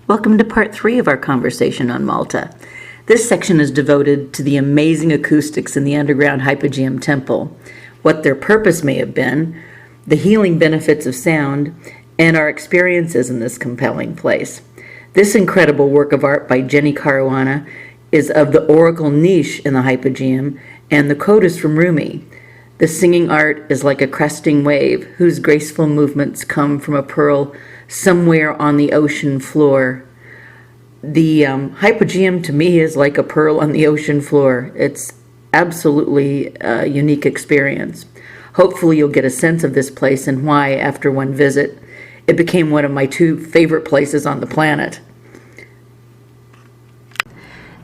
Welcome to part 3 of our conversation on Malta. This section is devoted to the amazing acoustics in the underground Hypogeum temple, what their purpose may have been, the healing benefits of sound, and our experiences in this compelling place. This incredible work of art by Jenny Caruana is of the oracle niche in the Hypogeum, and the quote is from Rumi. The singing art is like a cresting wave, whose graceful movements come from a pearl somewhere on the ocean floor. The Hypogeum to me is like a pearl on the ocean floor. It's absolutely a unique experience. Hopefully you'll get a sense of this place and why, after one visit, it became one of my 2 favorite places on the planet.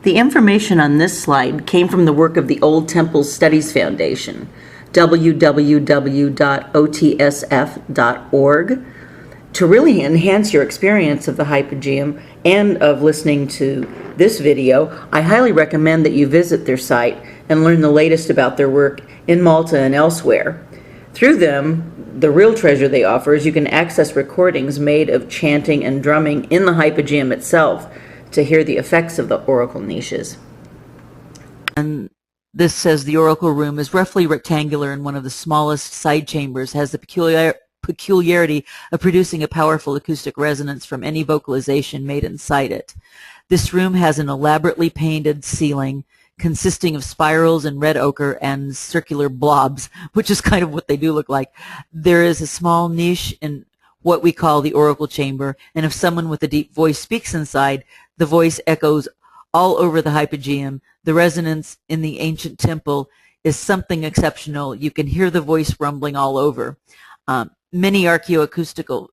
The information on this slide came from the work of the Old Temple Studies Foundation, www.otsf.org. To really enhance your experience of the Hypogeum and of listening to this video, I highly recommend that you visit their site and learn the latest about their work in Malta and elsewhere. Through them, the real treasure they offer is you can access recordings made of chanting and drumming in the Hypogeum itself to hear the effects of the oracle niches. And this says the oracle room is roughly rectangular, and one of the smallest side chambers has the peculiarity of producing a powerful acoustic resonance from any vocalization made inside it. This room has an elaborately painted ceiling consisting of spirals in red ochre and circular blobs, which is kind of what they do look like. There is a small niche in what we call the oracle chamber, and if someone with a deep voice speaks inside, the voice echoes all over the Hypogeum. The resonance in the ancient temple is something exceptional. You can hear the voice rumbling all over. Many archaeoacoustical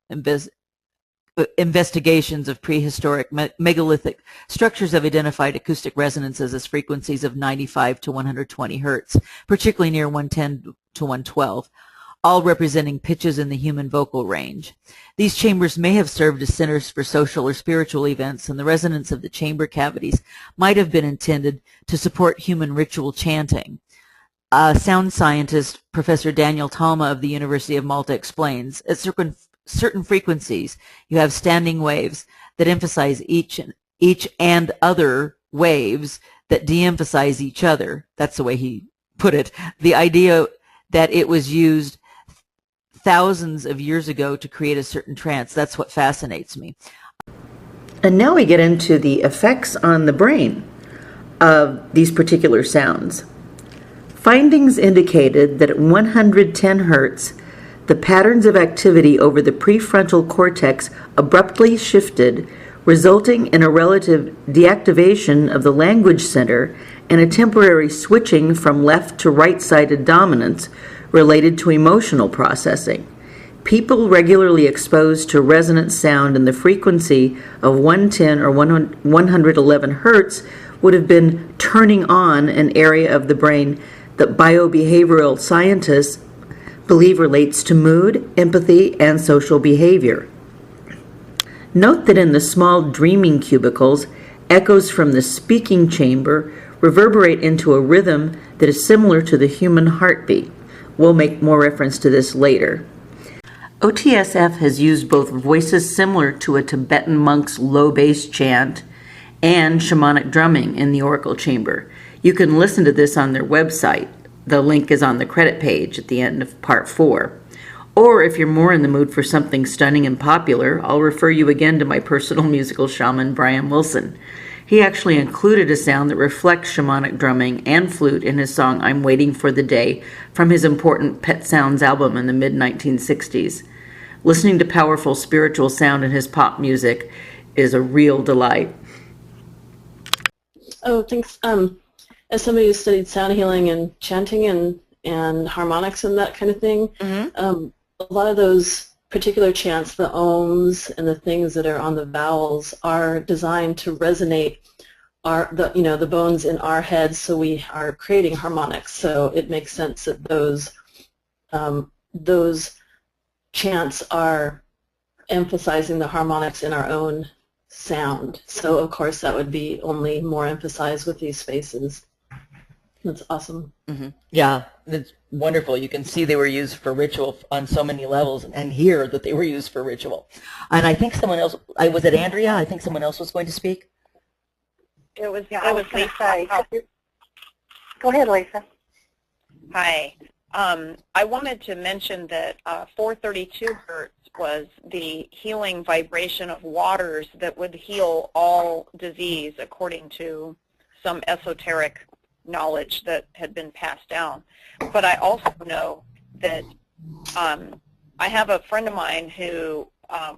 investigations of prehistoric megalithic structures have identified acoustic resonances as frequencies of 95 to 120 hertz, particularly near 110 to 112, all representing pitches in the human vocal range. These chambers may have served as centers for social or spiritual events, and the resonance of the chamber cavities might have been intended to support human ritual chanting. Sound scientist Professor Daniel Talma of the University of Malta explains, at certain frequencies, you have standing waves that emphasize each and other waves that de-emphasize each other. That's the way he put it. The idea that it was used thousands of years ago to create a certain trance, that's what fascinates me. And now we get into the effects on the brain of these particular sounds. Findings indicated that at 110 hertz, the patterns of activity over the prefrontal cortex abruptly shifted, resulting in a relative deactivation of the language center and a temporary switching from left to right-sided dominance related to emotional processing. People regularly exposed to resonant sound in the frequency of 110 or 111 hertz would have been turning on an area of the brain that biobehavioral scientists believe relates to mood, empathy, and social behavior. Note that in the small dreaming cubicles, echoes from the speaking chamber reverberate into a rhythm that is similar to the human heartbeat. We'll make more reference to this later. OTSF has used both voices similar to a Tibetan monk's low bass chant and shamanic drumming in the oracle chamber. You can listen to this on their website. The link is on the credit page at the end of part 4. Or if you're more in the mood for something stunning and popular, I'll refer you again to my personal musical shaman, Brian Wilson. He actually included a sound that reflects shamanic drumming and flute in his song I'm Waiting for the Day from his important Pet Sounds album in the mid-1960s. Listening to powerful spiritual sound in his pop music is a real delight. Oh, thanks. As somebody who studied sound healing and chanting and harmonics and that kind of thing, a lot of those particular chants, the ohms and the things that are on the vowels, are designed to resonate the bones in our heads, so we are creating harmonics. So it makes sense that those chants are emphasizing the harmonics in our own sound. So of course that would be only more emphasized with these spaces. That's awesome. Yeah, it's wonderful. You can see they were used for ritual on so many levels, and hear that they were used for ritual. And I think someone else, was it Andrea? I think someone else was going to speak. It was Lisa. Lisa. Go ahead, Lisa. Hi. I wanted to mention that 432 hertz was the healing vibration of waters that would heal all disease according to some esoteric knowledge that had been passed down. But I also know that I have a friend of mine who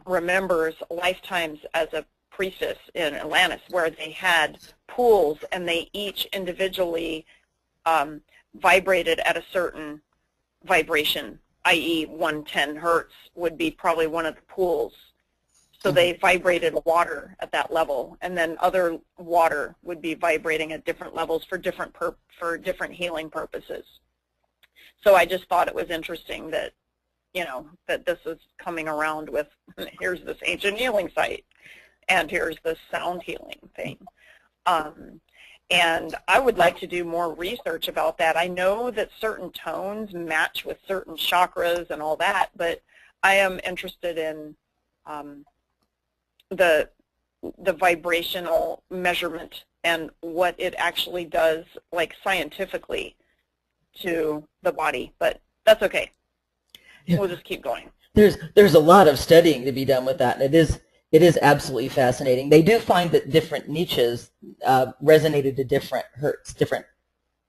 remembers lifetimes as a priestess in Atlantis where they had pools and they each individually vibrated at a certain vibration, i.e. 110 hertz would be probably one of the pools. So they vibrated water at that level, and then other water would be vibrating at different levels for different healing purposes. So I just thought it was interesting that, you know, that this is coming around with, here's this ancient healing site, and here's this sound healing thing. And I would like to do more research about that. I know that certain tones match with certain chakras and all that, but I am interested in the vibrational measurement and what it actually does, like scientifically, to the body. But that's okay. Yeah. We'll just keep going. There's a lot of studying to be done with that, and it is absolutely fascinating. They do find that different niches resonated to different hertz, different.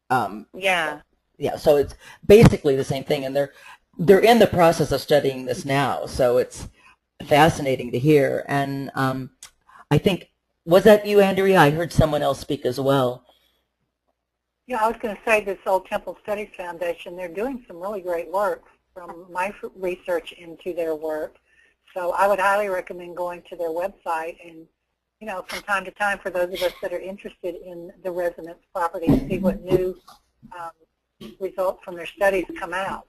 Yeah. Yeah. So it's basically the same thing, and they're in the process of studying this now. So it's fascinating to hear. And I think, was that you, Andrea? I heard someone else speak as well. Yeah, I was going to say this Old Temple Studies Foundation, they're doing some really great work from my research into their work. So I would highly recommend going to their website and, you know, from time to time for those of us that are interested in the resonance properties, see what new results from their studies come out.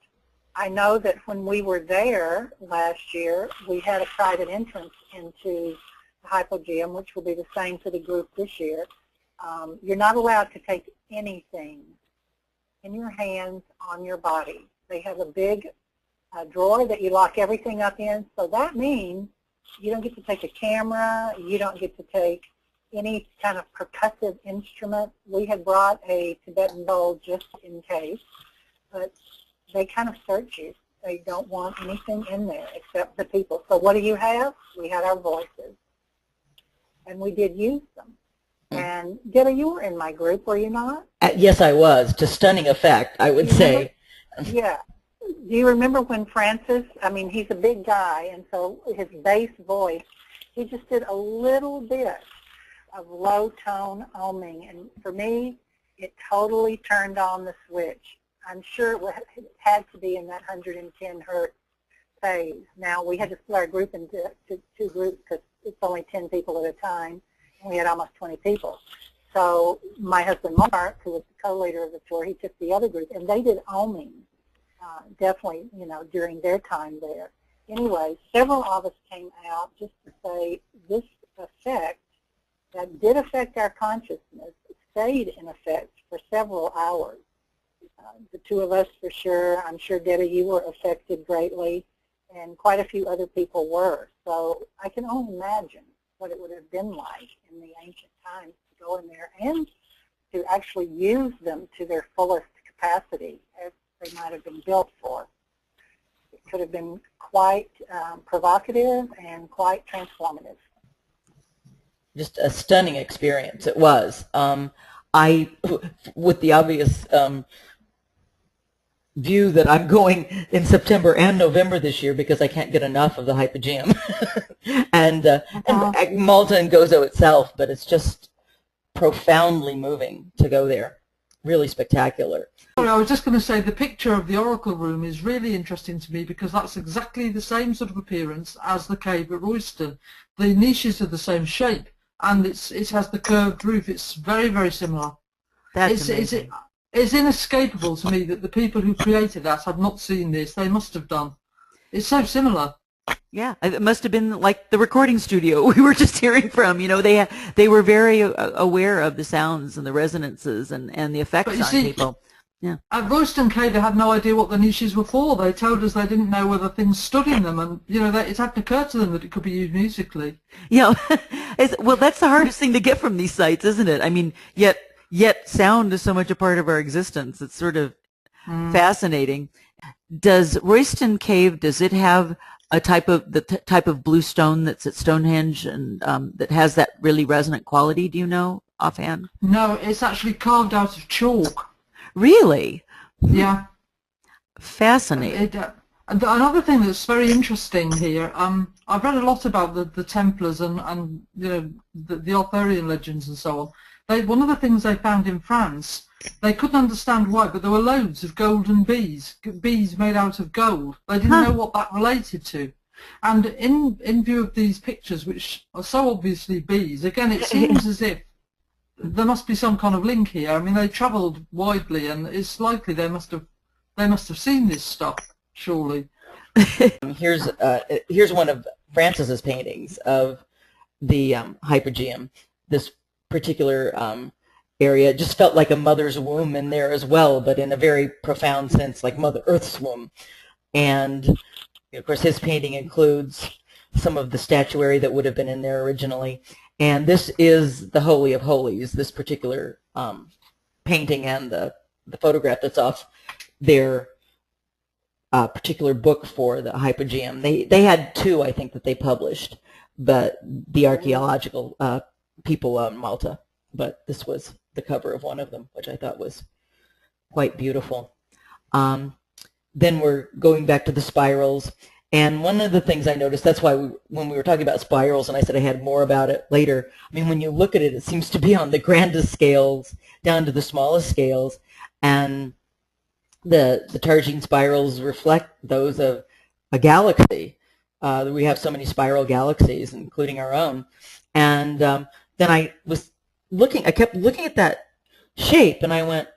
I know that when we were there last year, we had a private entrance into the hypogeum, which will be the same for the group this year. You're not allowed to take anything in your hands on your body. They have a big drawer that you lock everything up in, so that means you don't get to take a camera, you don't get to take any kind of percussive instrument. We had brought a Tibetan bowl just in case, but they kind of search you. They don't want anything in there except the people. So what do you have? We had our voices, and we did use them. And Debbie, you were in my group, were you not? Yes, I was. To stunning effect, I would say. Yeah. Do you remember when Francis, I mean, he's a big guy, and so his bass voice, he just did a little bit of low-tone oming, and for me, it totally turned on the switch. I'm sure it had to be in that 110 hertz phase. Now, we had to split our group into two groups because it's only 10 people at a time, and we had almost 20 people. So my husband, Mark, who was the co-leader of the tour, he took the other group, and they did oming. Definitely, you know, during their time there. Anyway, several of us came out just to say this effect that did affect our consciousness stayed in effect for several hours. The two of us for sure. I'm sure, Debbie, you were affected greatly, and quite a few other people were. So I can only imagine what it would have been like in the ancient times to go in there and to actually use them to their fullest capacity as they might have been built for. It could have been quite provocative and quite transformative. Just a stunning experience, it was. With the obvious view that I'm going in September and November this year because I can't get enough of the hypogeum, and Malta and Gozo itself, but it's just profoundly moving to go there. Really spectacular. Sorry, I was just going to say the picture of the Oracle Room is really interesting to me because that's exactly the same sort of appearance as the cave at Royston. The niches are the same shape, and it has the curved roof. It's very, very similar. That's amazing. It's inescapable to me that the people who created that have not seen this. They must have done. It's so similar. Yeah, it must have been like the recording studio we were just hearing from. You know, they were very aware of the sounds and the resonances and the effects But you on see, people. Yeah. at Royston Cave, they had no idea what the niches were for. They told us they didn't know whether things stood in them, and you know, it hadn't occurred to them that it could be used musically. Yeah. Well, that's the hardest thing to get from these sites, isn't it? I mean, yet sound is so much a part of our existence. It's sort of fascinating. Does Royston Cave, does it have a type of type of blue stone that's at Stonehenge and that has that really resonant quality? Do you know offhand? No, it's actually carved out of chalk. Really? Yeah. Fascinating. And another thing that's very interesting here, I've read a lot about the Templars and you know the Arthurian legends and so on. One of the things they found in France, they couldn't understand why, but there were loads of golden bees made out of gold. They didn't know what that related to. And in view of these pictures, which are so obviously bees, again, it seems as if there must be some kind of link here. I mean, they travelled widely, and it's likely they must have seen this stuff, surely. Here's one of Francis's paintings of the hypogeum. This particular area just felt like a mother's womb in there as well, but in a very profound sense, like Mother Earth's womb. And of course, his painting includes some of the statuary that would have been in there originally. And this is the Holy of Holies, this particular painting and the photograph that's off their particular book for the hypogeum. They had two, I think, that they published, but the archaeological people in Malta. But this was the cover of one of them, which I thought was quite beautiful. Then we're going back to the spirals. And one of the things I noticed, that's why when we were talking about spirals, and I said I had more about it later, I mean, when you look at it, it seems to be on the grandest scales down to the smallest scales. And the Targine spirals reflect those of a galaxy. We have so many spiral galaxies, including our own. And then I kept looking at that shape, and I went,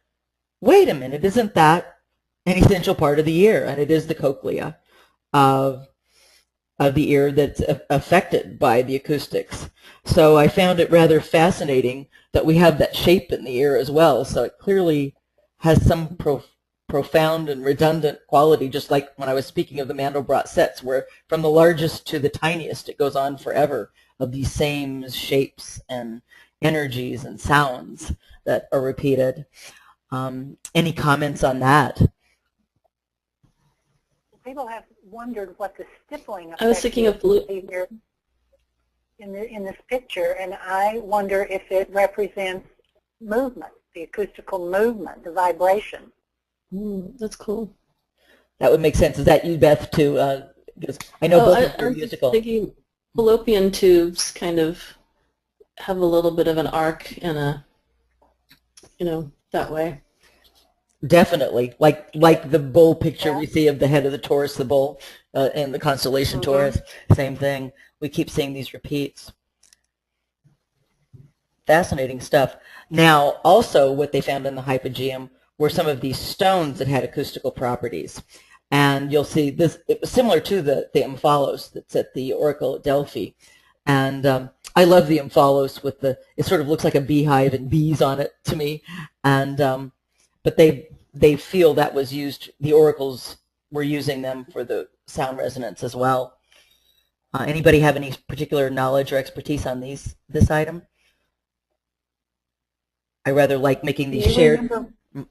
wait a minute, isn't that an essential part of the ear? And it is the cochlea of the ear that's affected by the acoustics. So I found it rather fascinating that we have that shape in the ear as well. So it clearly has some profound and redundant quality, just like when I was speaking of the Mandelbrot sets, where from the largest to the tiniest, it goes on forever of these same shapes and energies and sounds that are repeated. Any comments on that? People have wondered what the stippling effect I was thinking of here in this picture, and I wonder if it represents movement, the acoustical movement, the vibration. That's cool. That would make sense. Is that you, Beth, too? Because I know both of you are musical. I'm thinking fallopian tubes kind of have a little bit of an arc and a, that way. Definitely, like the bull picture we see of the head of the Taurus, the bull, and the constellation Taurus. Same thing. We keep seeing these repeats. Fascinating stuff. Now, also, what they found in the hypogeum were some of these stones that had acoustical properties, and you'll see this. It was similar to the omphalos that's at the Oracle at Delphi, and I love the omphalos with it sort of looks like a beehive and bees on it to me, and but they feel that was used, the oracles were using them for the sound resonance as well. Anybody have any particular knowledge or expertise on this item? I rather like making these shared.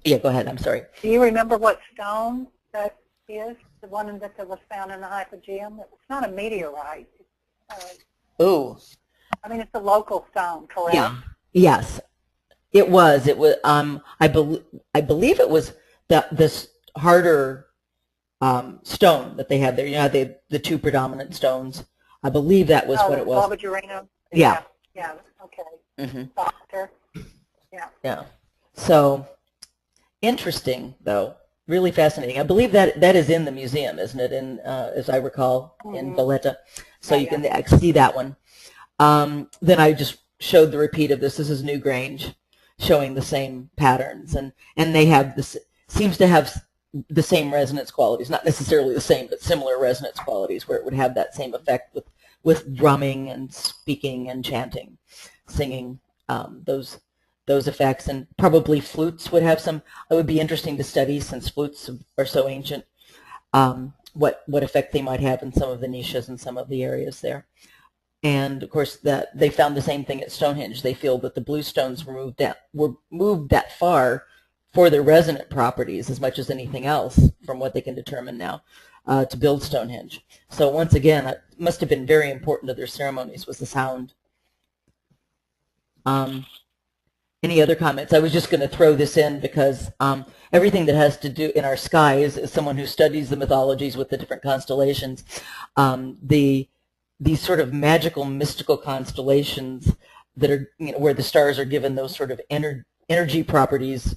Yeah, go ahead, I'm sorry. Do you remember what stone that is, the one that was found in the hypogeum? It's not a meteorite. Ooh. I mean, it's a local stone, correct? Yeah. Yes. It was. I believe it was this harder stone that they had there. You know, the two predominant stones. I believe that was what it was. Globigerina? Yeah. Yeah. Okay. Mm-hmm. Softer. Yeah. Yeah. So interesting, though. Really fascinating. I believe that is in the museum, isn't it? In as I recall, in Valletta. So you can see that one. Then I just showed the repeat of this. This is New Grange, showing the same patterns, and they have this, seems to have the same resonance qualities, not necessarily the same, but similar resonance qualities, where it would have that same effect with drumming and speaking and chanting, singing, those effects. And probably flutes would have some. It would be interesting to study, since flutes are so ancient, what effect they might have in some of the niches and some of the areas there. And of course, that they found the same thing at Stonehenge. They feel that the blue stones were moved that far for their resonant properties as much as anything else, from what they can determine now, to build Stonehenge. So once again, it must have been very important to their ceremonies, was the sound. Any other comments? I was just going to throw this in because everything that has to do in our skies, as someone who studies the mythologies with the different constellations, these sort of magical, mystical constellations that are, where the stars are given those sort of energy properties,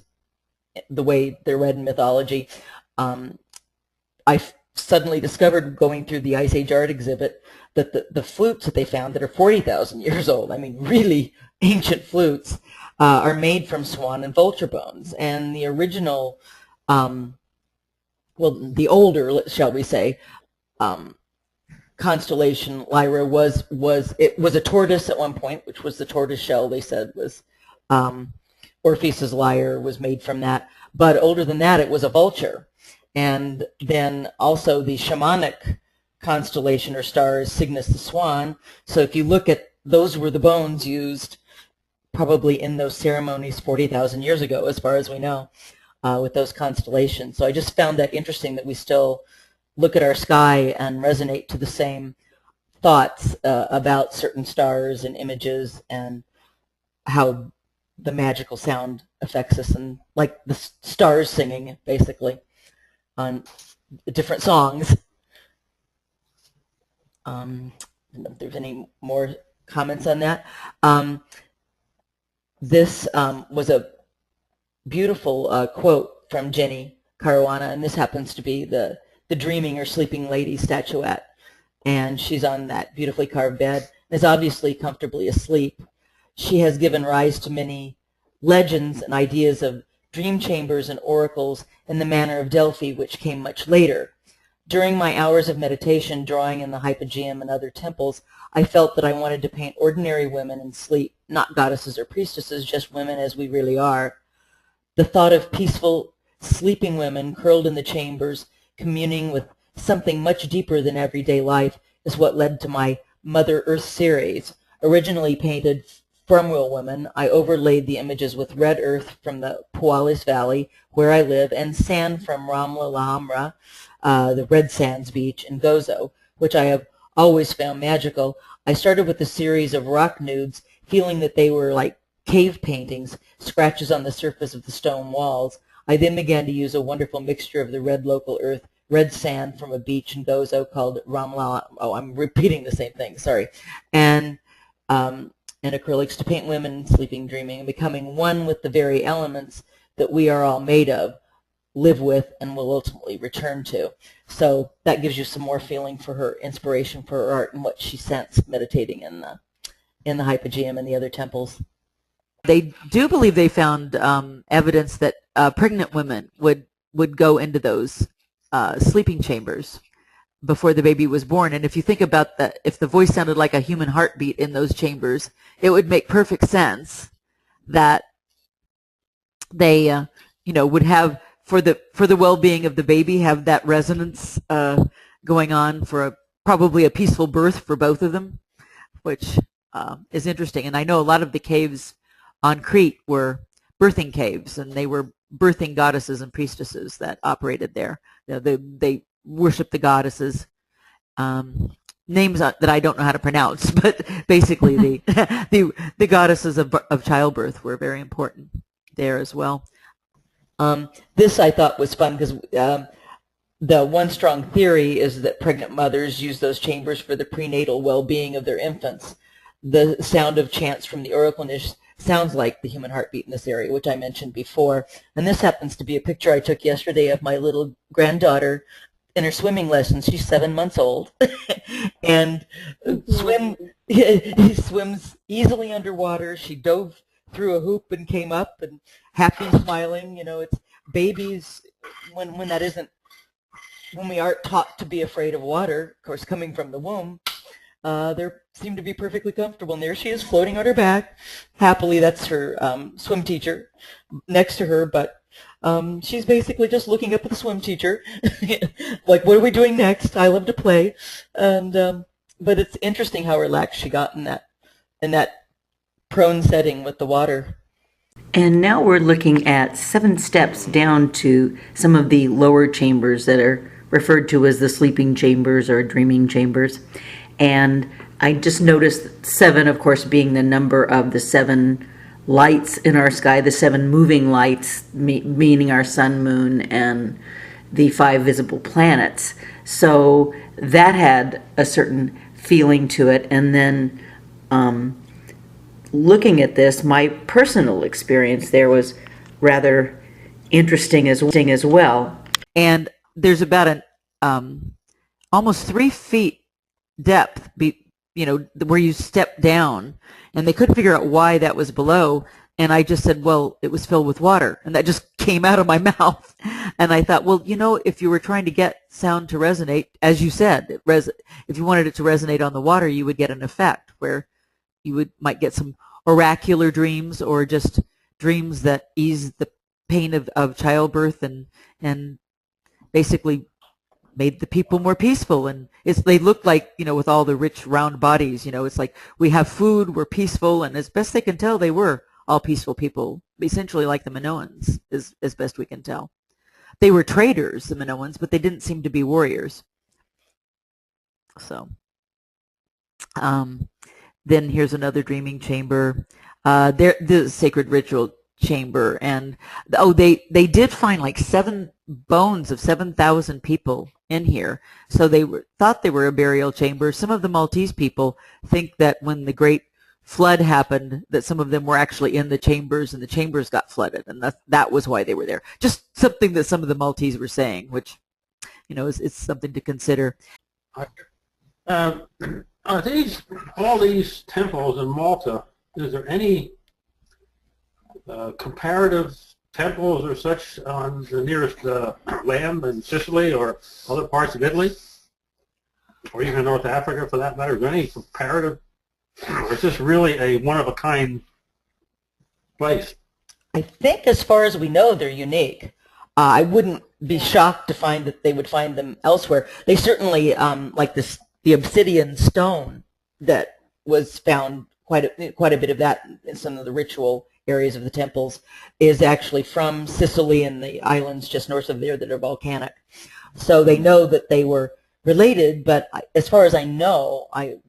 the way they're read in mythology. I suddenly discovered, going through the Ice Age art exhibit, that the flutes that they found that are 40,000 years old, I mean really ancient flutes, are made from swan and vulture bones. And the original, well, the older, shall we say, constellation Lyra was a tortoise at one point, which was the tortoise shell they said was Orpheus's lyre was made from that. But older than that, it was a vulture. And then also the shamanic constellation or star is Cygnus the swan. So if you look at, those were the bones used probably in those ceremonies 40,000 years ago, as far as we know, with those constellations. So I just found that interesting, that we still look at our sky and resonate to the same thoughts about certain stars and images, and how the magical sound affects us, and like the stars singing, basically, on different songs. I don't know if there's any more comments on that. This was a beautiful quote from Jenny Caruana, and this happens to be the Dreaming or Sleeping Lady statuette. And she's on that beautifully carved bed, and is obviously comfortably asleep. She has given rise to many legends and ideas of dream chambers and oracles in the manner of Delphi, which came much later. During my hours of meditation, drawing in the hypogeum and other temples, I felt that I wanted to paint ordinary women in sleep, not goddesses or priestesses, just women as we really are. The thought of peaceful, sleeping women curled in the chambers, communing with something much deeper than everyday life, is what led to my Mother Earth series. Originally painted from real women, I overlaid the images with red earth from the Pualis Valley, where I live, and sand from Ramla La Hamra, the Red Sands beach in Gozo, which I have always found magical. I started with a series of rock nudes, feeling that they were like cave paintings, scratches on the surface of the stone walls. I then began to use a wonderful mixture of the red local earth, red sand from a beach in Gozo called Ramla. Oh, I'm repeating the same thing, sorry. And acrylics to paint women sleeping, dreaming, and becoming one with the very elements that we are all made of, live with, and will ultimately return to. So that gives you some more feeling for her inspiration for her art and what she sensed meditating in the hypogeum and the other temples. They do believe they found evidence that pregnant women would go into those sleeping chambers before the baby was born. And if you think about that, if the voice sounded like a human heartbeat in those chambers, it would make perfect sense that they, would have, for the well-being of the baby, have that resonance going on for probably a peaceful birth for both of them, which is interesting. And I know a lot of the caves on Crete were birthing caves, and they were birthing goddesses and priestesses that operated there. They worship the goddesses, names that I don't know how to pronounce, but basically the goddesses of childbirth were very important there as well. This I thought was fun because the one strong theory is that pregnant mothers use those chambers for the prenatal well-being of their infants. The sound of chants from the oracle niche sounds like the human heartbeat in this area, which I mentioned before. And this happens to be a picture I took yesterday of my little granddaughter in her swimming lessons. She's 7 months old, and he swims easily underwater. She dove through a hoop and came up, and happy, smiling. babies, when that isn't, when we aren't taught to be afraid of water, of course, coming from the womb, they seem to be perfectly comfortable. And there she is floating on her back. Happily, that's her swim teacher next to her, but she's basically just looking up at the swim teacher, like, what are we doing next? I love to play. And but it's interesting how relaxed she got in that prone setting with the water. And now we're looking at 7 steps down to some of the lower chambers that are referred to as the sleeping chambers or dreaming chambers. And I just noticed 7, of course, being the number of the 7 lights in our sky, the 7 moving lights, meaning our sun, moon, and the 5 visible planets. So that had a certain feeling to it. And then looking at this, my personal experience there was rather interesting as well. And there's about an almost 3 feet depth, where you step down, and they couldn't figure out why that was below. And I just said, well, it was filled with water, and that just came out of my mouth. And I thought, well, if you were trying to get sound to resonate, as you said, if you wanted it to resonate on the water, you would get an effect where you might get some oracular dreams, or just dreams that ease the pain of childbirth and basically made the people more peaceful. And they looked like, with all the rich round bodies, it's like, we have food, we're peaceful, and as best they can tell, they were all peaceful people, essentially like the Minoans, as best we can tell. They were traders, the Minoans, but they didn't seem to be warriors. So then here's another dreaming chamber. The sacred ritual chamber, and they did find like 7 bones of 7,000 people in here. So they thought they were a burial chamber. Some of the Maltese people think that when the Great Flood happened, that some of them were actually in the chambers, and the chambers got flooded, and that was why they were there. Just something that some of the Maltese were saying, which is something to consider. Are all these temples in Malta, is there any comparative temples or such on the nearest land in Sicily or other parts of Italy, or even North Africa for that matter? Is there any comparative, or is this really a one-of-a-kind place? I think as far as we know, they're unique. I wouldn't be shocked to find that they would find them elsewhere. They certainly, like the obsidian stone that was found, quite a bit of that in some of the ritual areas of the temples, is actually from Sicily and the islands just north of there that are volcanic. So they know that they were related, but as far as I know, I've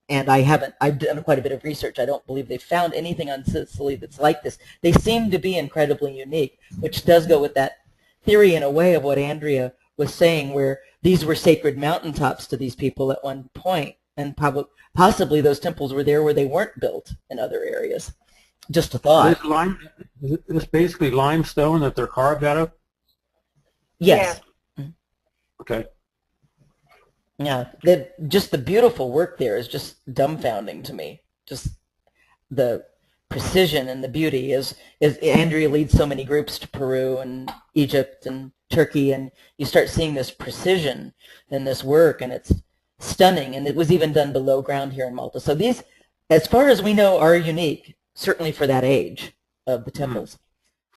done quite a bit of research. I don't believe they found anything on Sicily that's like this. They seem to be incredibly unique, which does go with that theory in a way of what Andrea was saying, where these were sacred mountaintops to these people at one point, and possibly those temples were there where they weren't built in other areas. Just a thought. Is this basically limestone that they're carved out of? Yes. Yeah. Okay. Yeah, just the beautiful work there is just dumbfounding to me. Just the precision and the beauty as Andrea leads so many groups to Peru and Egypt and Turkey, and you start seeing this precision in this work, and it's stunning. And it was even done below ground here in Malta. So these, as far as we know, are unique, certainly for that age of the temples.